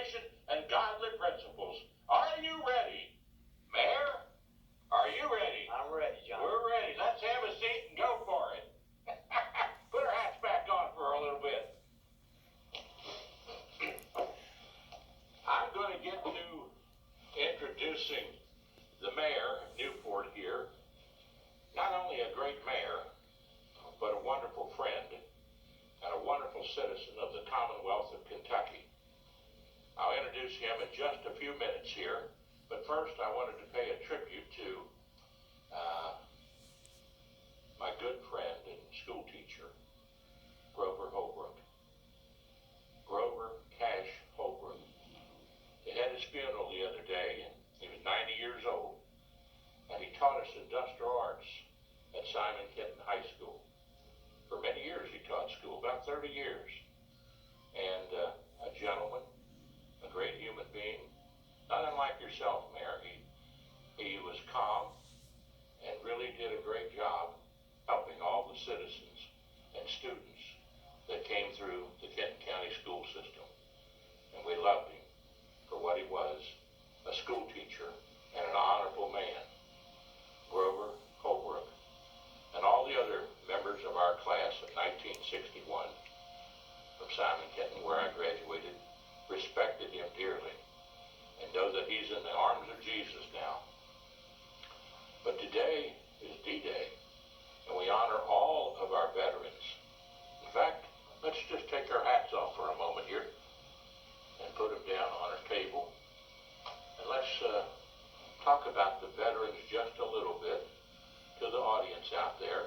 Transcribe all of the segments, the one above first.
celebration, and godly principles. Are you ready? Mayor, are you ready? I'm ready, John. We're ready. Let's have a seat and go for it. Put our hats back on for a little bit. I'm going to get to introducing the mayor of Newport here. Not only a great mayor, but a wonderful friend and a wonderful citizen of the Commonwealth of Kentucky. I'll introduce him in just a few minutes here, but first I wanted to pay a tribute to my good friend and school teacher, Grover Holbrook. Grover Cash Holbrook. They had his funeral the other day, and he was 90 years old, and he taught us industrial arts at Simon Kenton High School. For many years he taught school, about 30 years. And a gentleman, a great human being, not unlike yourself, Mayor. He was calm and really did a great job helping all the citizens and students that came through the Kenton County school system. And we loved him for what he was, a school teacher and an honorable man. Grover Holbrook and all the other members of our class of 1961 from Simon Kenton, where I graduated, respected him dearly and know that he's in the arms of Jesus now. But today is D-Day, and we honor all of our veterans. In fact, let's just take our hats off for a moment here and put them down on our table. And let's talk about the veterans just a little bit to the audience out there.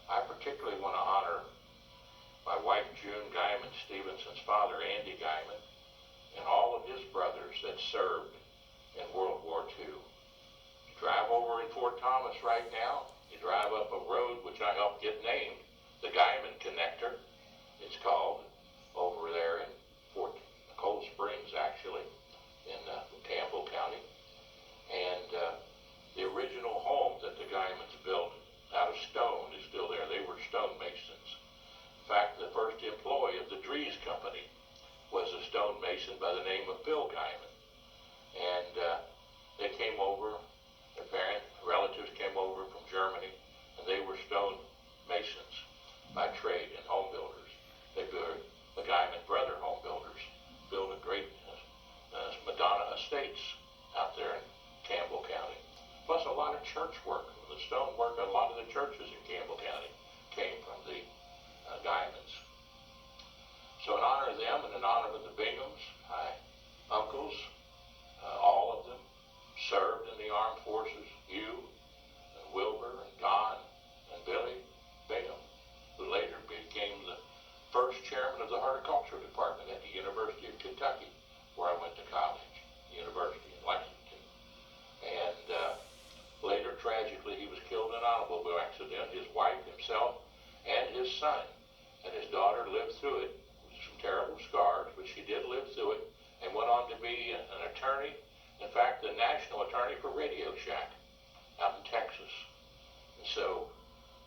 I particularly want to honor my wife, June Guyman, Stephenson's father, Andy Guyman, and all of his brothers that served in World War II. You drive over in Fort Thomas right now, you drive up a road which I helped get named, the Guyman Connector, it's called, over there in Fort Cold Springs, actually, in Campbell County. And the original home that the Guymans built out of stone is still there. They were stonemasons. In fact, the first employee of the Dries Company was a stonemason by the name of Bill Guyman. And they came over, their relatives came over from Germany, and they were stonemasons by trade and home builders. They built the Guyman brother home builders, built a great Madonna Estates out there in Campbell County. Plus a lot of church work. The stone work, a lot of the churches in Campbell County came from the Guymans. So in honor of them and in honor of the Binghams, my uncles, all of them served in the armed forces. You and Wilbur and Don and Billy Bingham, who later became the first chairman of the horticulture department at the University of Kentucky, where I went to college, the University in Lexington. And later, tragically, he was killed in an automobile accident. His wife, himself, and his son and his daughter lived through it with some terrible scars, but she did live through it and went on to be an attorney, in fact, the national attorney for Radio Shack out in Texas. And so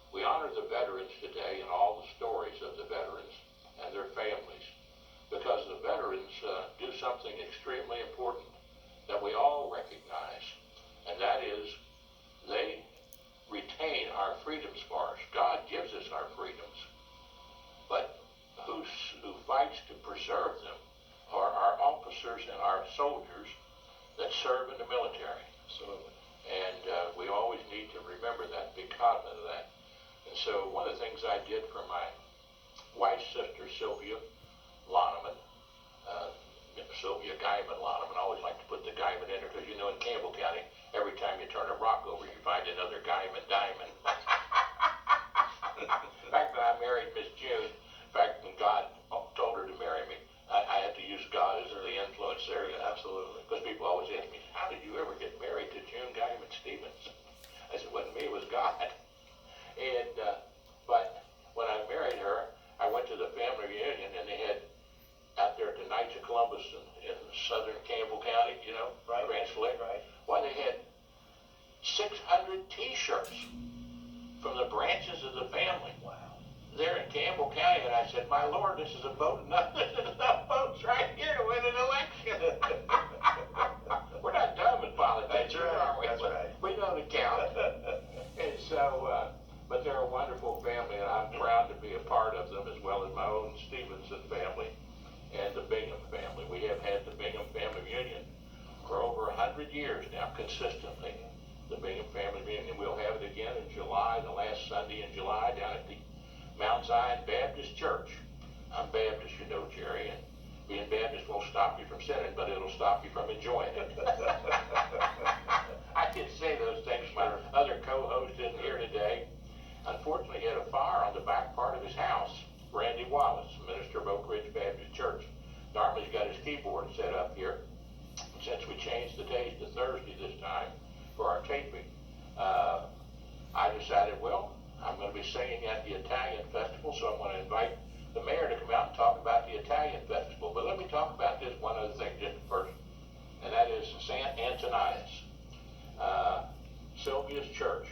we honor the veterans today and all the stories of the veterans and their families, because the veterans do something extremely important that we all recognize, and that is they retain our freedom scars. God gives us our freedoms, but who fights to preserve them are our officers and our soldiers that serve in the military. Absolutely. And we always need to remember that, be cognizant of that. And so one of the things I did for my wife's sister, Sylvia Loneman, Sylvia Guyman Loneman, I always like to put the Guyman in there because, you know, in Campbell County, every time you turn a rock over, you find another Guyman diamond. In fact, when I married Miss June, in fact, when God told her to marry me, I had to use God as the influence there. Absolutely. Because people always ask me, how did you ever get married to June Guyman Stephens? I said, it wasn't me, it was God. And, but when I married her, I went to the family reunion, and they had out there at the Knights of Columbus in southern Campbell County, you know, Right. Ranch Lake. Right. Why, they had 600 T-shirts from the branches of the family. Wow. there in Campbell County, and I said, my Lord, this is a boat enough. There's enough boats right here to win an election. We're not dumb as politicians, are we? That's right. We know the count. And so, but they're a wonderful family, and I'm proud to be a part of them, as well as my own Stephenson family and the Bingham family. We have had the Bingham family reunion for over 100 years now, consistently. The Bingham family reunion. We'll have it again in July, the last Sunday in July, down at the Mount Zion Baptist Church. I'm Baptist, you know, Jerry, and being Baptist won't stop you from sinning, but it'll stop you from enjoying it. I did say those things. My other co-host isn't here today. Unfortunately, he had a fire on the back part of his house. Randy Wallace, minister of Oak Ridge Baptist Church. Dartmouth's got his keyboard set up here. Since we changed the days to Thursday this time for our taping, I decided, well, I'm going to be singing at the Italian Festival, so I'm going to invite the mayor to come out and talk about the Italian Festival. But let me talk about this one other thing just first, and that is St. Antonius, Sylvia's church.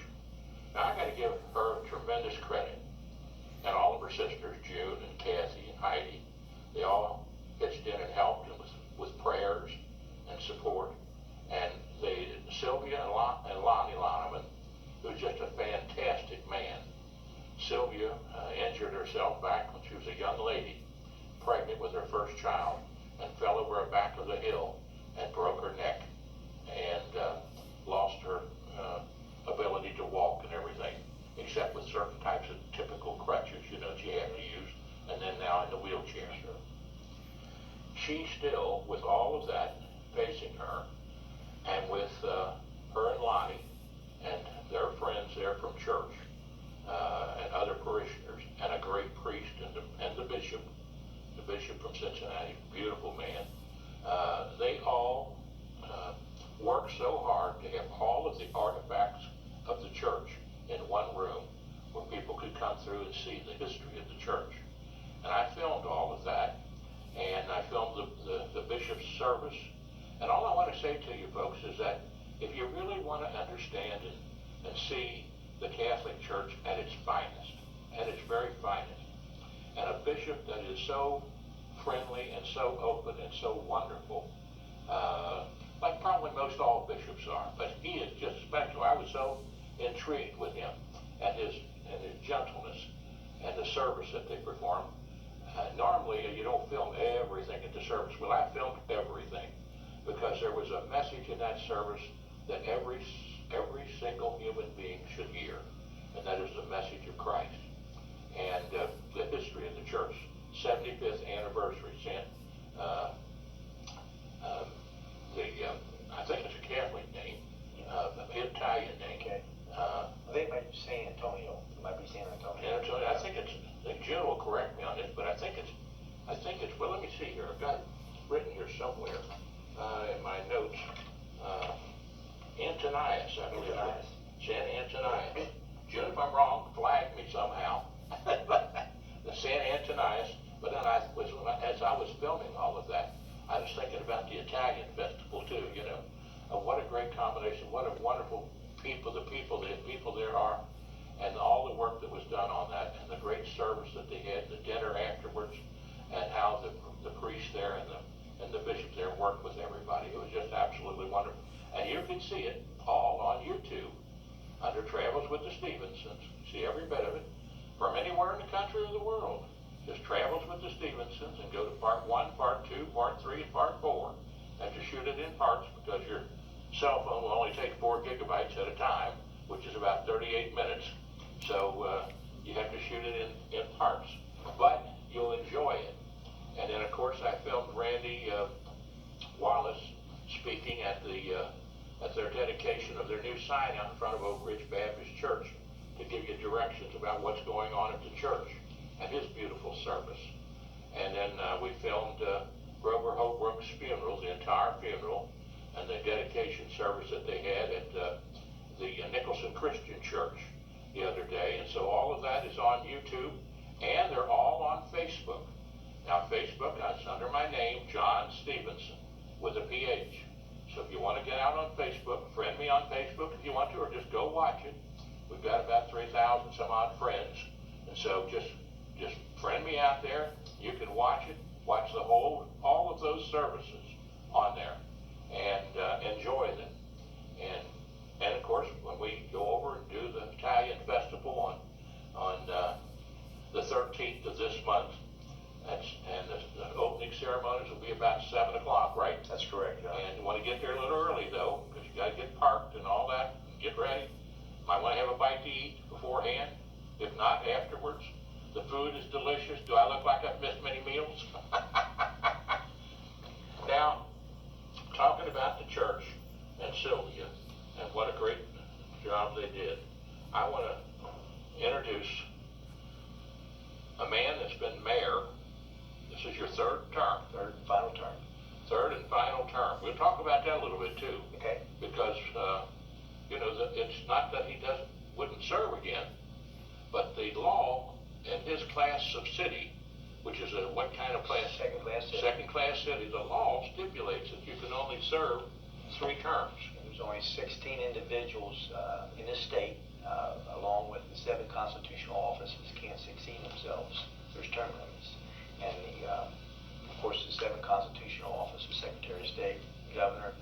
Now, I got to give her tremendous credit, and all of her sisters, June and Kathy and Heidi. They all pitched in and helped with prayers and support. And Sylvia and Lonnie Loneman, who's just a fantastic man. Sylvia injured herself back when she was a young lady, pregnant with her first child, and fell over a back of the hill and broke her neck and lost her ability to walk and everything, except with certain types of typical crutches, you know, she had to use, and then now in the wheelchair. She still, with all of that facing her, and with her and Lonnie and their friends there from church and other parishioners, and a great priest and the bishop from Cincinnati, beautiful man, they all worked so hard to have all of the artifacts of the church in one room where people could come through and see the history of the church. And I filmed all of that, and I filmed the bishop's service. And all I want to say to you folks is that if you really want to understand and see the Catholic Church at its finest, at its very finest, and a bishop that is so friendly and so open and so wonderful, like probably most all bishops are, but he is just special. I was so intrigued with him and his gentleness and the service that they perform. Normally, you don't film everything at the service. Well, I filmed everything because there was a message in that service that every single human being should hear, and that is the message of Christ and the history of the church. 75th anniversary. I think it's a Catholic name, Italian name. Okay. I think it might be San Antonio. It might be San Antonio. I think June will correct me on this, but I think it's. Well, let me see here. I've got it written here somewhere in my notes. Antonius, I believe. San Antonius. June, if I'm wrong, flag me somehow. The San Antonius. But then as I was filming all of that, I was thinking about the Italian Festival too. You know, what a great combination. What a wonderful people the people there are, and all the work that was done on that, and the great service that they had, the dinner afterwards, and how the priest there and the bishop there worked with everybody. It was just absolutely wonderful. And you can see it all on YouTube under Travels with the Stephensons. See every bit of it from anywhere in the country or the world. Just Travels with the Stephensons, and go to part 1, part 2, part 3, and part 4. And to shoot it in parts because your cell phone will only take 4 gigabytes at a time, which is about 38 minutes. So you have to shoot it in parts. But you'll enjoy it. And then, of course, I filmed Randy Wallace speaking at their dedication of their new sign out in front of Oak Ridge Baptist Church to give you directions about what's going on at the church and his beautiful service. And then we filmed Grover Holbrook's funeral, the entire funeral, and the dedication service that they had at the Nicholson Christian Church the other day. And so all of that is on YouTube, and they're all on Facebook. Now, Facebook, that's under my name, John Stephenson, with a PH. So if you want to get out on Facebook, friend me on Facebook if you want to, or just go watch it. We've got about 3,000 some odd friends. And so just just friend me out there. You can watch it, watch all of those services on there, and enjoy them. And of course, when we go over and do the Italian Festival on the 13th of this month, the opening ceremonies will be about 7 o'clock, right? That's correct, John. And you want to get there a little early, though, because you got to get parked and all that, and get ready. Might want to have a bite to eat beforehand, if not afterwards. The food is delicious. Do I look like I've missed many meals? Now, talking about the church and Sylvia and what a great job they did, I want to introduce a man that's been mayor. This is your third term. Third and final term. Third and final term. We'll talk about that a little bit too. Okay. Because, it's not that he wouldn't serve again, but the law in his class of city, which is what kind of class? Second class city. Second class city. The law stipulates that you can only serve 3 terms. There's only 16 individuals in this state, along with the 7 constitutional offices, can't succeed themselves. There's term limits. And of course, the 7 constitutional offices, Secretary of State, Governor,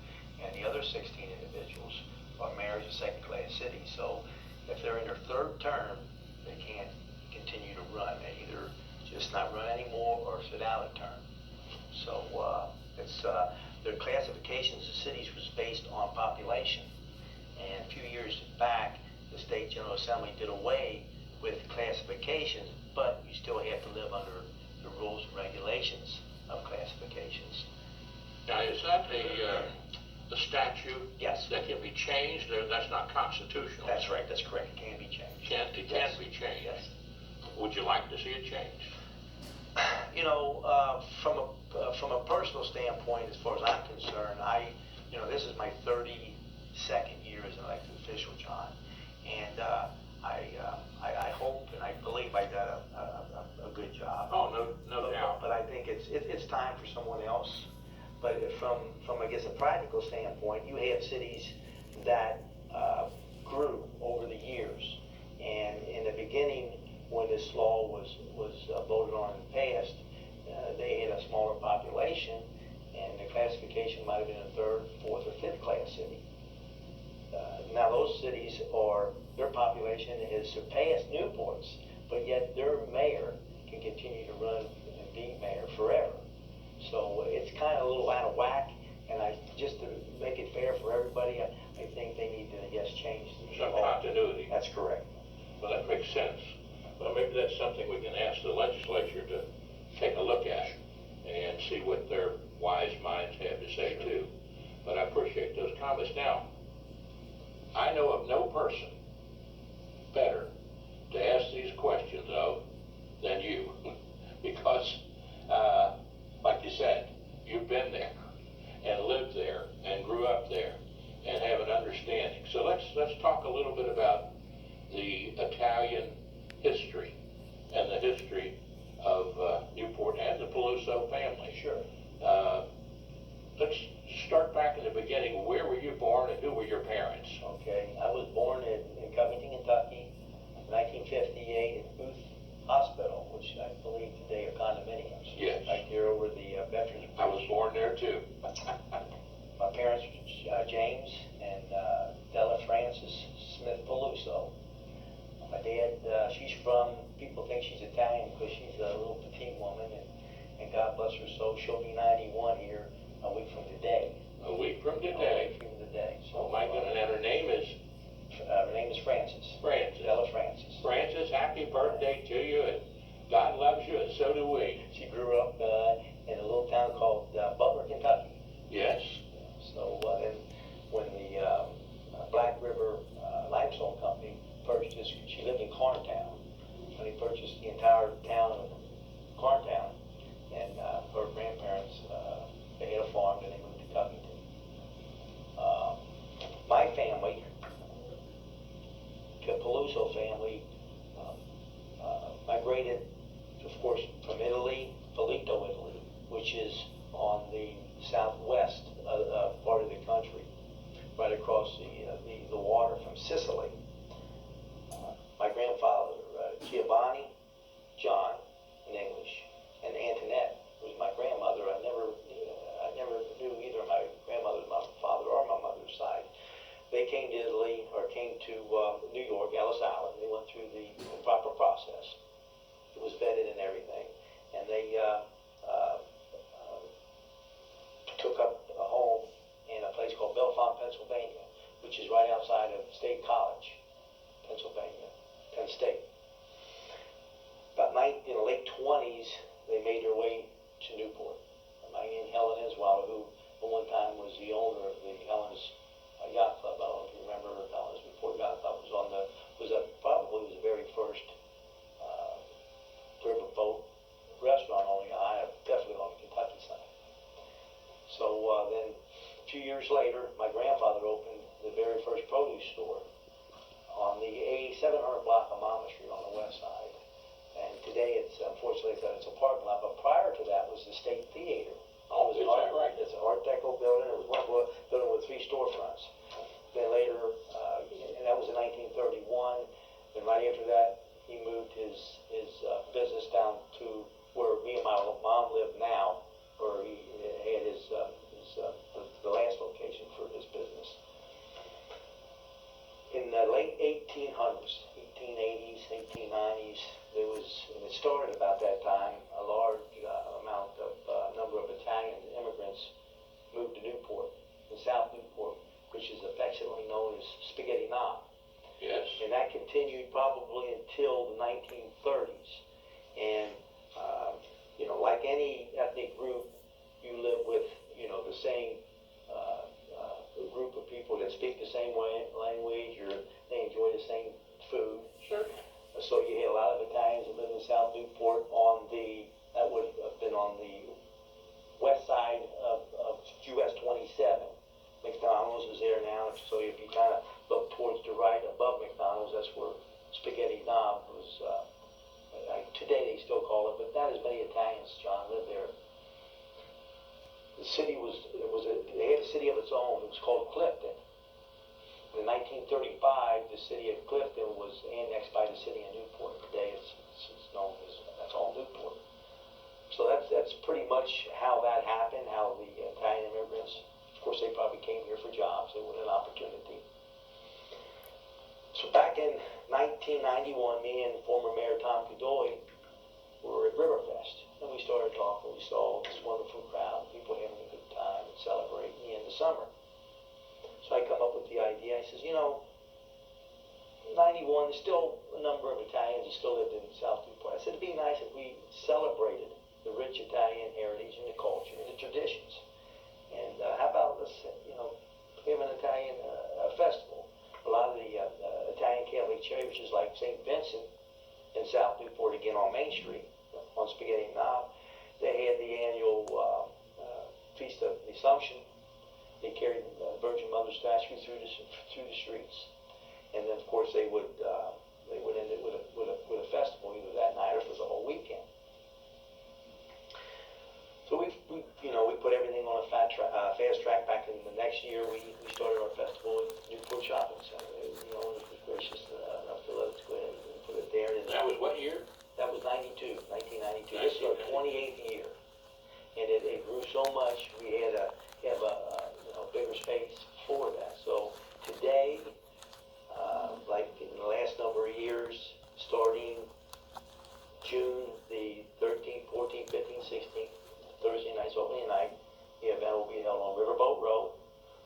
and the other 16 individuals are mayors of second-class cities. So if they're in their 3rd term, they can't continue to run. They either just not run anymore or sit out a term. So their classifications of cities was based on population. And a few years back, the State General Assembly did away with classifications, but you still have to live under the rules and regulations of classifications. Now, is that the statute? Yes. That can be changed? That's not constitutional? That's right, that's correct. It can be changed. It can be changed? Yes. Would you like to see it changed? From a personal standpoint, as far as I'm concerned, this is my 32nd year as an elected official, John, and I hope and I believe I done a good job. Oh, no doubt. But I think it's time for someone else. But from I guess a practical standpoint, you have cities that grew over the years, and in the beginning, when this law was voted on and passed, they had a smaller population, and the classification might have been a 3rd, 4th, or 5th class city. Now those cities their population has surpassed Newport's, but yet their mayor can continue to run and be mayor forever. So it's kind of a little out of whack, and just to make it fair for everybody, I think they need to, change the law. Some continuity. That's correct. Well, that makes sense. Well, maybe that's something we can ask the legislature to take a look at and see what their wise minds have to say too. But I appreciate those comments. Now, I know of no person better to ask these questions of than you, because, like you said, you've been there and lived there and grew up there and have an understanding. So let's talk a little bit about the Italian history and the history of Newport and the Peluso family. Sure. Let's start back in the beginning. Where were you born and who were your parents? Okay, I was born in Covington, Kentucky, 1958 at Booth Hospital, which I believe today are condominiums. Yes. Right there over the Veterans Bridge. I was born there too. My parents were James and Della Frances Smith Peluso. My dad, people think she's Italian because she's a little petite woman, and God bless her soul, she'll be 91 here a week from today. A week from today. A week from today. So, Oh my goodness, and her name is? Her name is Frances. Frances. Della Frances. Frances, happy birthday to you, and God loves you, and so do we. She grew up in a little town called Butler, Kentucky. Yes. So then when the Black River Limestone Company purchased, she lived in Carntown, when they purchased the entire town of Carntown, and her grandparents which is right outside of State College, Pennsylvania, Penn State. In the late 20s, they made their way to Newport. My Aunt Helen Isweiler, who at one time was the owner of the Helen's Yacht Club. I don't know if you remember Helen's Newport Yacht Club. Probably was the very first riverboat restaurant on the island, definitely on the Kentucky side. So then a few years later, my grandfather opened the very first produce store on the 700 block of Mama Street on the west side. And today unfortunately, it's a parking lot, but prior to that was the State Theater. Oh, is that right? It's an Art Deco building. It was one building with 3 storefronts. Then later, and that was in 1931. Then right after that, he moved his business down to where me and my mom live now, where he had the last location for his business. In the late 1800s, 1880s, 1890s, and it started about that time, a large number of Italian immigrants moved to Newport, in South Newport, which is affectionately known as Spaghetti Knob. Yes. And that continued probably until the 1930s. And, like any ethnic group, you live with, the same group of people that speak the same language, they enjoy the same food. Sure. So you had a lot of Italians that lived in South Newport that would have been on the west side of US 27. McDonald's is there now, so if you kind of look towards the right above McDonald's, that's where Spaghetti Knob was. Today they still call it, but not as many Italians, John, live there. The city they had a city of its own. It was called Clifton. In 1935, the city of Clifton was annexed by the city of Newport. Today it's known as, that's all Newport. So that's pretty much how that happened, how the Italian immigrants, of course they probably came here for jobs, they wanted an opportunity. So back in 1991, me and former Mayor Tom Godoy were at Riverfest, and we started talking. We saw this wonderful crowd, people having a good time and celebrating the end of summer. So I come up with the idea. I says, 91, there's still a number of Italians that still lived in South Newport. I said, it'd be nice if we celebrated the rich Italian heritage and the culture and the traditions. And how about let's, have an Italian festival. A lot of the Italian Catholic churches like St. Vincent in South Newport, again on Main Street, on Spaghetti Knob, they had the annual Feast of the Assumption. They carried the Virgin Mother statue through the streets, and then of course they would end it with a festival either that night or for the whole weekend. So we put everything on a fast track. Back in the next year, we started our festival at Newport Shopping Center. It was gracious enough to let us go ahead and put it there. And That was what year? That was 1992. This is our 28th year, and it grew so much. We had to have a bigger space for that. So today, like in the last number of years, starting June the 13th, 14th, 15th, 16th, Thursday nights, opening night, the event will be held on Riverboat Road,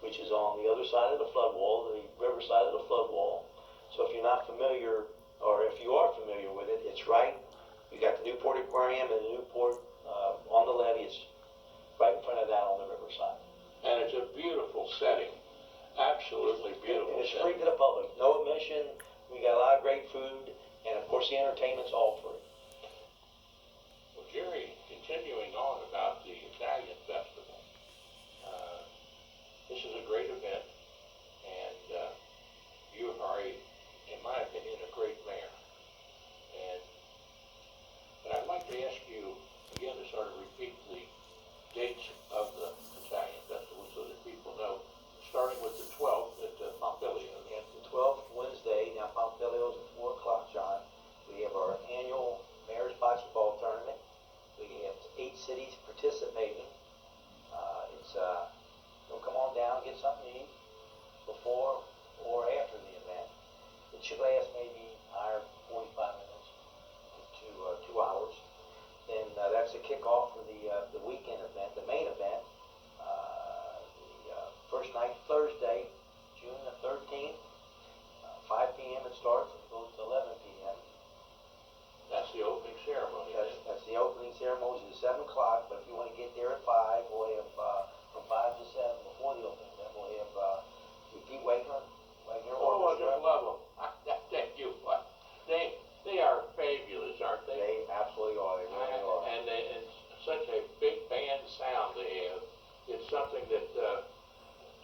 which is on the other side of the flood wall, the river side of the flood wall. So if you're not familiar, or if you are familiar with it, it's right. You got the Newport Aquarium and the Newport on the levee. It's right in front of that on the riverside. And it's a beautiful setting. Absolutely beautiful. And it's free to the public. No admission. We got a lot of great food. And of course the entertainment's all free. Well, Jerry, continuing on about the Italian Festival, this is a great event, and you are, in my opinion, a great mayor. But I'd like to ask you again to sort of repeat the dates of the Italian Festival so that people know, starting with the 12th at Pompilio. Yeah, the 12th Wednesday, now Pompilio's at 4 o'clock, John. We have our annual Mayor's Bocce Ball Tournament. We have 8 cities participating. Come on down, get something to eat before or after the event. It should last maybe 45 minutes to 2 hours. Then that's the kickoff for the weekend event, the main event. The first night, Thursday, June the 13th. 5 p.m. it starts, it goes to 11 p.m. That's the opening ceremony. That's the opening ceremony is at 7 o'clock, but if you want to get there at 5, we'll have from 5 to 7 before the opening. Then we'll have Pete Wagner Oh, I Orchestra. just love them. I tell you what, they are fabulous, aren't they? They absolutely are. They really are. And it's such a big band sound they have. It's something that,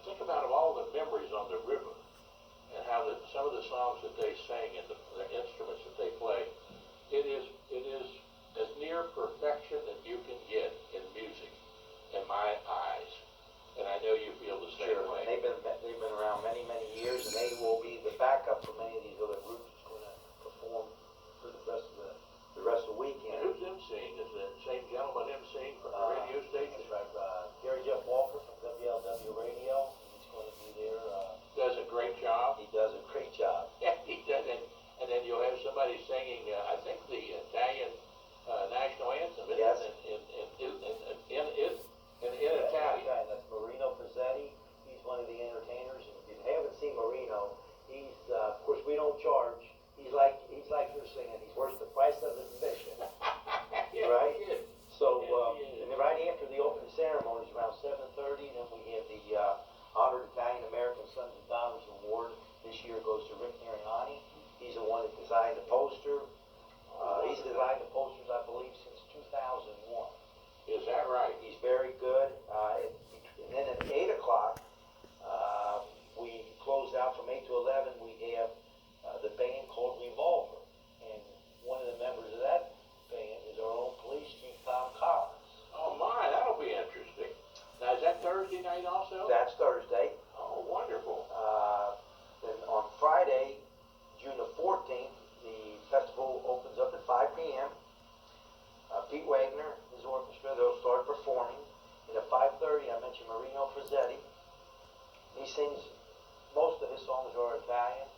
think about all the memories on the river and how some of the songs that they sing and the instruments that they play. It is as near perfection that you can get in music, in my eyes. And I know you feel the same Sure. way. They've been around many years, and they will be the backup for many of these other groups that's going to perform for the rest of the weekend. And who's emceeing? Is the same gentleman emceeing from the radio station? That's right. Gary Jeff Walker from WLW Radio. He's going to be there. Does a great job. He does a great job. Yeah, he does. And then you'll have somebody singing, I think, the Italian national anthem. Yes. In Italian. Right, that's Marino Frizzetti. He's one of the entertainers. And if you haven't seen Marino, he's of course we don't charge. He's like you're singing. He's worth the price of admission. Yeah, Right? he is. So Yes, he is. and then right after the opening ceremonies, around 7:30, then we have the Honored Italian American Sons and Daughters Award. This year goes to Rick Mariani. He's the one that designed the poster. He's designed the posters, I believe, since 2001. Is that right? He's very good. And then at 8 o'clock, we close out from 8 to 11. We have the band called Revolver. And one of the members of that band is our own police chief, Tom Collins. Oh, my, that'll be interesting. Now, is that Thursday night also? That's Thursday. Oh, wonderful. Then on Friday, June the 14th, the festival opens up at 5 p.m. Pete Wagner, his orchestra, they'll start performing. And at 5:30, I mentioned Marino Frizzetti. He sings, most of his songs are Italian.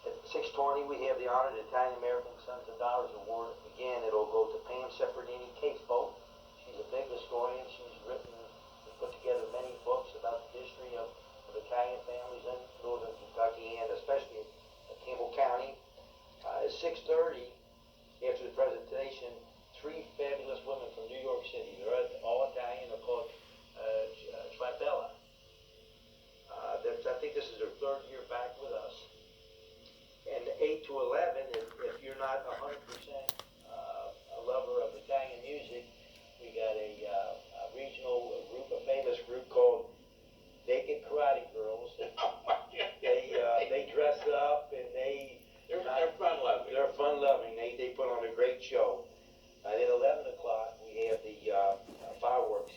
At 6:20, we have the Honored Italian American Sons and Daughters Award. Again, it'll go to Pam Seppardini Caseboat. She's a big historian. She's written and put together many books about the history of Italian families in northern Kentucky and especially in Campbell County. At 6:30, after the presentation, 3 fabulous women from New York City. They're all Italian. They're called Tribella. I think this is their 3rd year back with us. And 8 to 11, if you're not 100% a lover of Italian music, we got a regional group, a famous group called Naked Karate Girls. They dress up and they're fun-loving. They're fun-loving. They put on a great show. At 11 o'clock, we have the fireworks.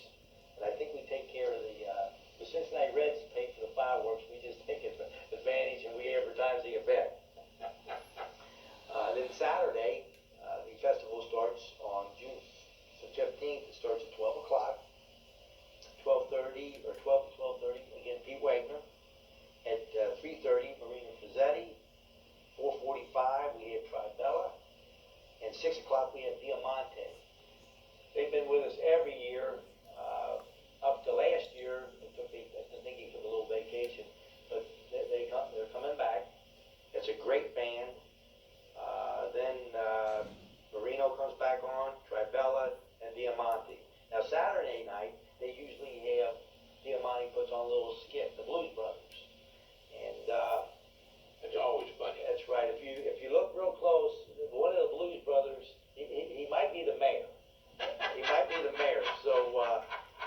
And I think we take care of the Cincinnati Reds pay for the fireworks. We just take advantage and we advertise the event. Then Saturday, the festival starts on June 15th. It starts at 12 o'clock. 12:30 or 12 to 12:30. Again, Pete Wagner. At 3:30, Marino Frizzetti. 4:45, we have Tribella. And 6 o'clock, we have Diamante. They've been with us every year. Up to last year, I think he took a little vacation, but they're coming back. It's a great band. Then Marino comes back on, Tribella, and Diamante. Now Saturday night, they usually have, Diamante puts on a little skit, the Blues Brothers. And It's always funny. that's right. If you look real close, one of the Blues Brothers, he might be the mayor. He might be the mayor. So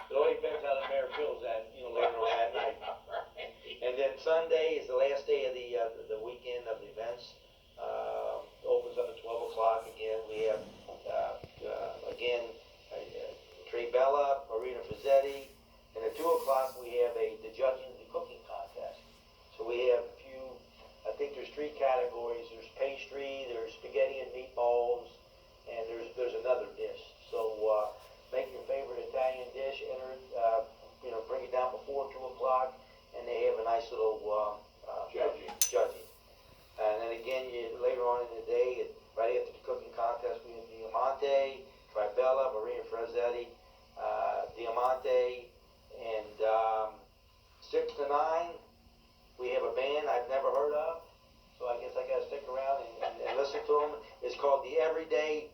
it all depends how the mayor feels that later on that night. And then Sunday is the last day of the weekend of the events. Opens up at 12 o'clock again. We have Trey Bella, Marina Frizzetti, and at 2 o'clock we have the judging the cooking contest. So we have a few. I think there's 3 categories. There's pastry, there's spaghetti and meatballs, and there's another dish. So make your favorite Italian dish, enter it, bring it down before 2 o'clock, and they have a nice little judging. And then again, later on in the day, right after the cooking contest, we have Diamante, Tribella, Marina Frizzetti, Diamante, and 6 to 9, band I've never heard of, so I guess I gotta stick around and listen to them. It's called the Everyday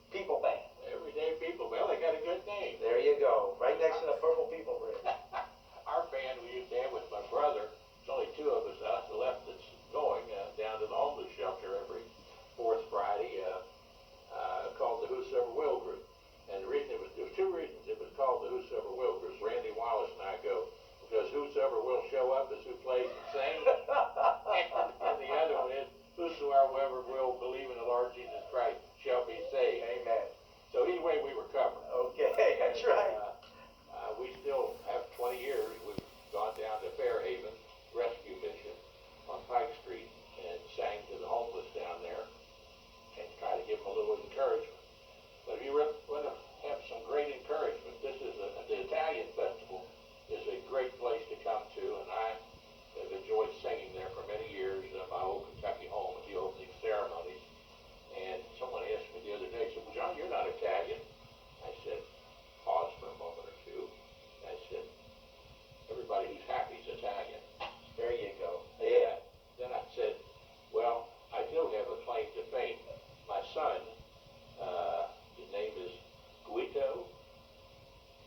People Band. Everyday People. Well, they got a good name. There you go, right next to the Purple People Bridge. Our band we used to have with my brother, there's only two of us left that's going down to the homeless shelter every fourth Friday, called the Whosoever Will Group. And the reason there was two reasons it was called the Whosoever Will Group. Randy Wallace and I go, because whosoever will show up is who plays and sings. And the other one is, whosoever will believe in the Lord Jesus Christ shall be saved. Amen. So anyway, we were covered. Okay, that's right. We still have 20 years. We've gone down to Fairhaven Rescue Mission on Pike Street and sang to the homeless down there and try to give them a little encouragement. But if you want to have some great encouragement, this is the Italian Festival is a great place to come to, and I have enjoyed singing there for many years in my old Kentucky home at the opening ceremonies. And someone asked me the other day, said, well, John, you're not Italian. I said, pause for a moment or two. I said, everybody who's happy is Italian. There you go. Yeah. Then I said, well, I do have a claim to fame. My son, his name is Guido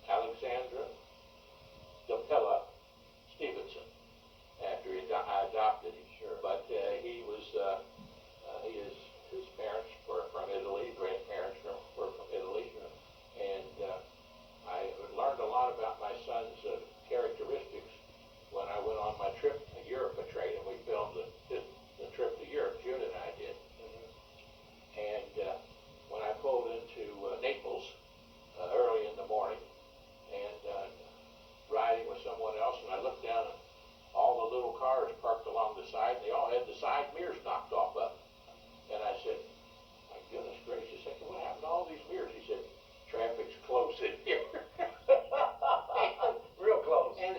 Alexandra Dopella Stephenson, after I adopted him. Sure. But he was, his parents were from Italy, grandparents were from Italy, and I learned a lot about my son's characteristics when I went on my trip to Europe, a trade, and we filmed the trip to Europe, June and I did. And when I pulled into Naples early in the morning and riding with someone else, and I looked down at all the little cars parked along the side, and they all had the side mirrors knocked off of them. And I said, my goodness gracious, I said, what happened to all these mirrors? He said, traffic's close in here. Real close. And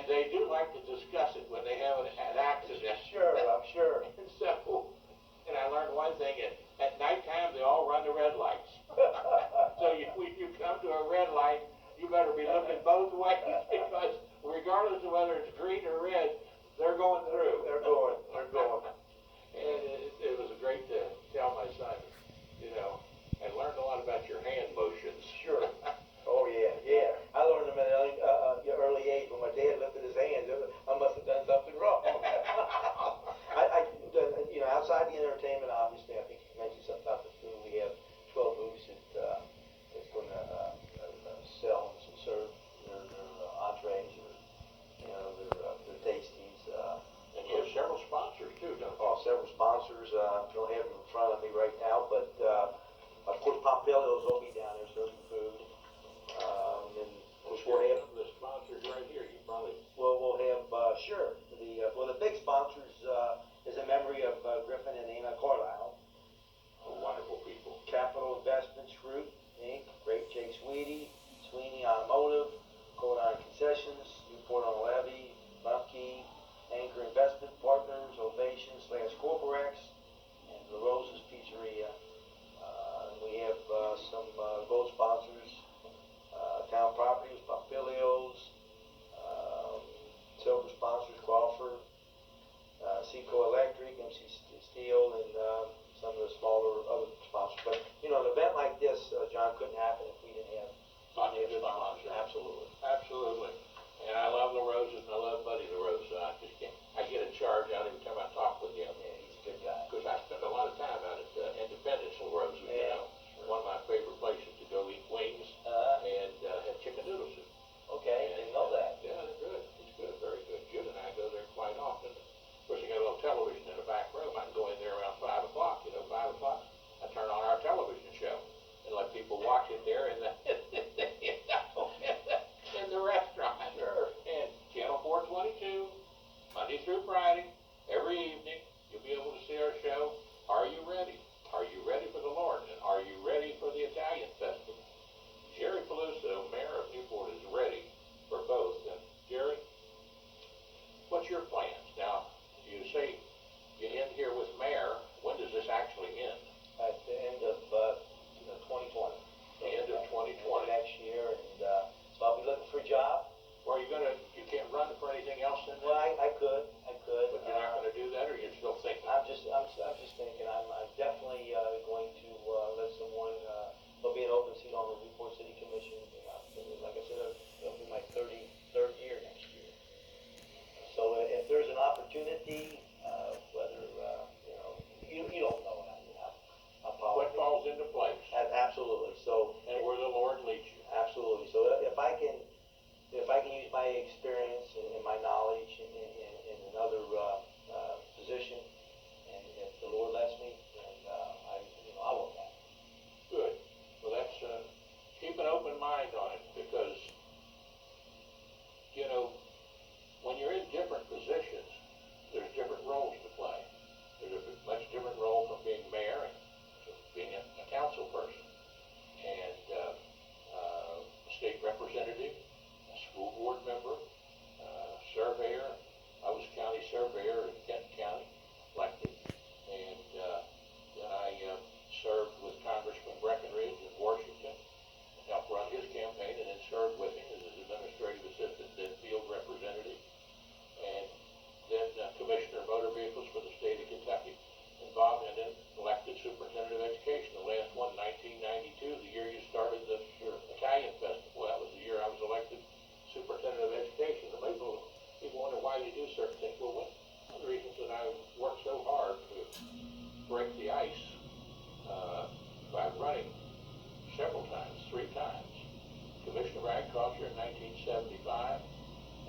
they do like to discuss it when they have an accident. Sure, I'm sure. And so, and I learned one thing, at nighttime they all run the red lights. So when you come to a red light, you better be looking both ways, because regardless of whether it's green or red, they're going through. They're going. And it was great to tell my son, and learned a lot about your hand motions. Sure. Oh, yeah. I learned them at an early age. When my dad lifted his hands, I must have done something wrong. Outside the entertainment, obviously, I think you mentioned something about the food. We have 12 booths that's going to sell and serve their entrees or their tasties. And you have several sponsors too, don't you? Oh, several sponsors. Don't have them in front of me right now, but of course, Pompilio's will be down there serving food. And of course, we'll have the sponsors right here. You probably we'll have sure the big sponsors is a memory of Griffin and Anna Carlisle. wonderful people. Capital Investments Group Inc. Great Jake Sweeney Automotive, Cold Concessions, Newport on Levy, Lumpkey, Anchor Investment Partners, Ovation / Corporex, and La Rosa's Pizzeria. We have some gold sponsors, Town Properties, Pompilio's, silver sponsors, Crawford, Seco Electric, MC Steel, and some of the smaller other sponsors. But, an event like this, John, couldn't happen if we didn't have sponsors. Absolutely. Absolutely. And I love La Rosa, and I love Buddy La Rosa. I get a charge out every time I talk with him. Yeah, he's a good guy. Because I spend a lot of time out at Independence La Rosa, Yeah. One of my favorite places to go eat wings and have chicken noodle soup. Okay, didn't know that. Yeah, they're good. It's good, very good. Jim and I go there quite often. Of course, they got a little television in the back room. I can go in there around 5 o'clock. 5 o'clock, I turn on our television show and let people watch it there in the in the restaurant. Sure. And Channel 422, Monday through Friday, every evening, you'll be able to see our show. Are you ready? Are you ready for the Lord? And are you ready for the Italian Festival? Jerry Peluso, Mayor of Newport, is ready for both. And Jerry, what's your plans? Now, you say you end here with Mayor. When does this actually end? At the end of 2020. The end of 2020. Next year, and so I'll be looking for a job. Or are you can't run for anything else in Well, I could. use my experience and my knowledge in another position, and if the Lord lets me, then I will that. Good. Well, that's, keep an open mind on it, because, you know, when you're in different positions, there's different roles to play. There's a much different role from being mayor and to being a council person, and state representative, a school board member, surveyor. I was county surveyor in Kent County, elected, and then I served with Congressman Breckenridge in Washington, helped run his campaign, and then served with him as his administrative assistant, then field representative, and then commissioner of motor vehicles for the state of Kentucky, involved, and then elected superintendent of education. The last one, 1992, the year you started the Italian Festival. That was the year I was elected superintendent of education. And people wonder why you do certain things. Well, one of the reasons that I worked so hard to break the ice by running several times, 3 times. Commissioner of Agriculture in 1975,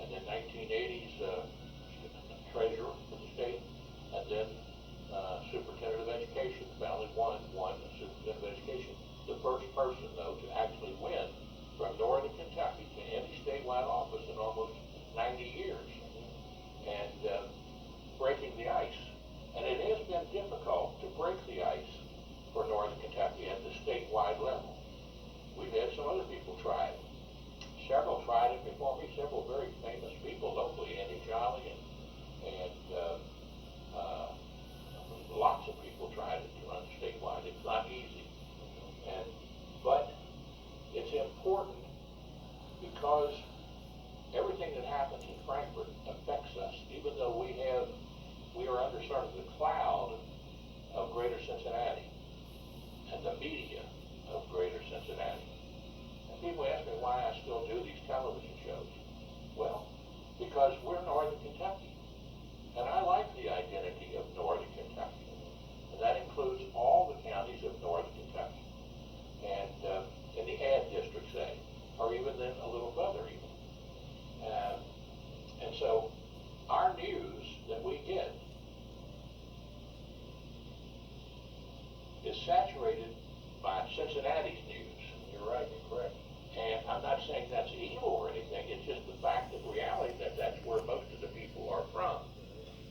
and then 1980s treasurer for the state, and then superintendent of education. Founded one superintendent of education. The first person, though, to actually win from northern Kentucky to any statewide office in almost 90 years, and breaking the ice. And it has been difficult to break the ice for northern Kentucky at the statewide level. We've had some other people try it. Several tried it before me, several very famous people locally, Andy Jolly and lots of people tried it to run statewide. It's not easy. But it's important because everything that happens in Frankfort affects us, even though we are under sort of the cloud of Greater Cincinnati and the media of Greater Cincinnati. And people ask me why I still do these television shows. Well, because we're northern Kentucky. And I like the identity of northern Kentucky. And that includes all the counties of northern Kentucky. And in the ag districts, say, or even then a little further even. And so our news that we get is saturated by Cincinnati's news. You're right, you're correct. And I'm not saying that's evil or anything, it's just the fact of reality that that's where most of the people are from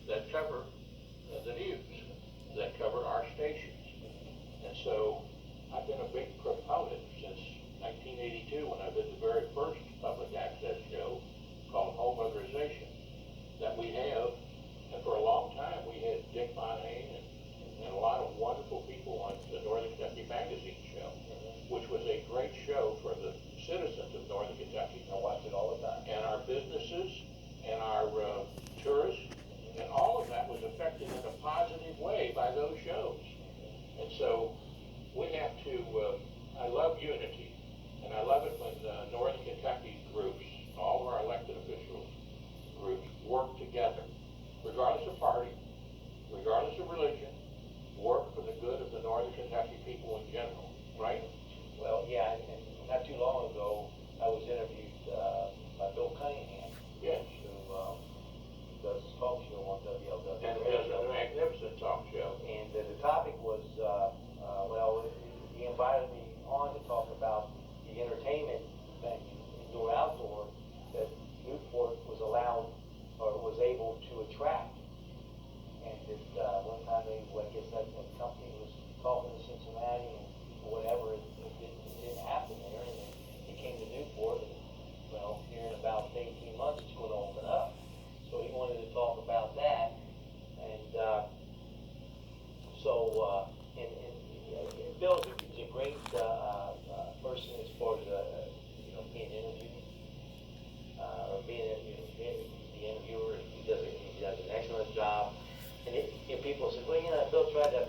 that cover the news, that cover our stations. And so I've been a big proponent since 1982 when I did the very first public access show called Home Motorization that we have, and for a long time we had Dick Bonhane and a lot of wonderful people on the Northern Kentucky Magazine show, which was a great show for the citizens of Northern Kentucky. I watch it all the time. And our businesses and our tourists, and all of that was affected in a positive way by those shows. And so we have to, I love unity, and I love it when Northern Kentucky groups, all of our elected officials groups, work together, regardless of party, regardless of religion, work for the good of the Northern Kentucky people in general, right? Well, yeah, and not too long ago, I was interviewed by Bill Cunningham, Yes. who does his talk show on WLW. And it was a magnificent talk show. And the topic was, he invited me on to talk about the entertainment venue, indoor, outdoor, that Newport was allowed or was able to attract. And that one time I guess that company was talking to Cincinnati and whatever, it didn't happen there, and he came to Newport, and well, here in about 18 months it's going to open up. So he wanted to talk about that, and Bill is a great person as far as being interviewed, or being the interviewer. He does an excellent job. And people say, well, Bill tried to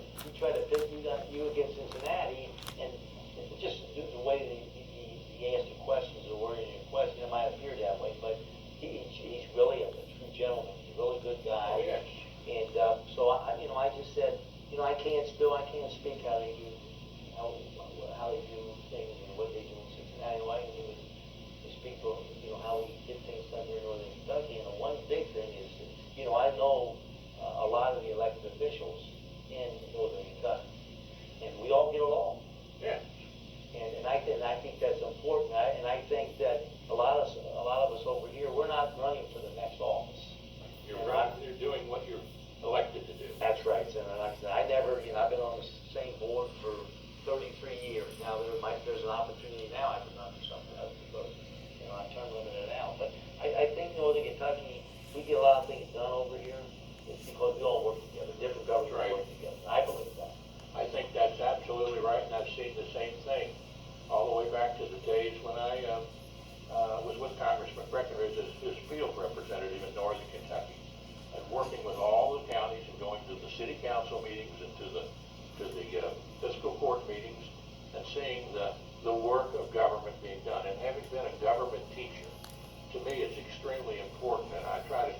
pit you against Cincinnati, and just the way that he asked the questions, the wording of the question, it might appear that way, but he's really a true gentleman. He's a really good guy. Oh, yes. And so I just said, I can't speak how they do things and what they do in Cincinnati. All I can do is speak for how we did things 5 or none or something, that's because, our term limited it out. But I think Northern Kentucky, we get a lot of things done over here, it's because we all work together, different governments Right. work together, and I believe that. I think that's absolutely right, and I've seen the same thing all the way back to the days when I was with Congressman Breckenridge as his field representative in Northern Kentucky, and working with all the counties and going to the city council meetings and to the fiscal court meetings and seeing the work of government being done. And having been a government teacher, to me it's extremely important, and I try to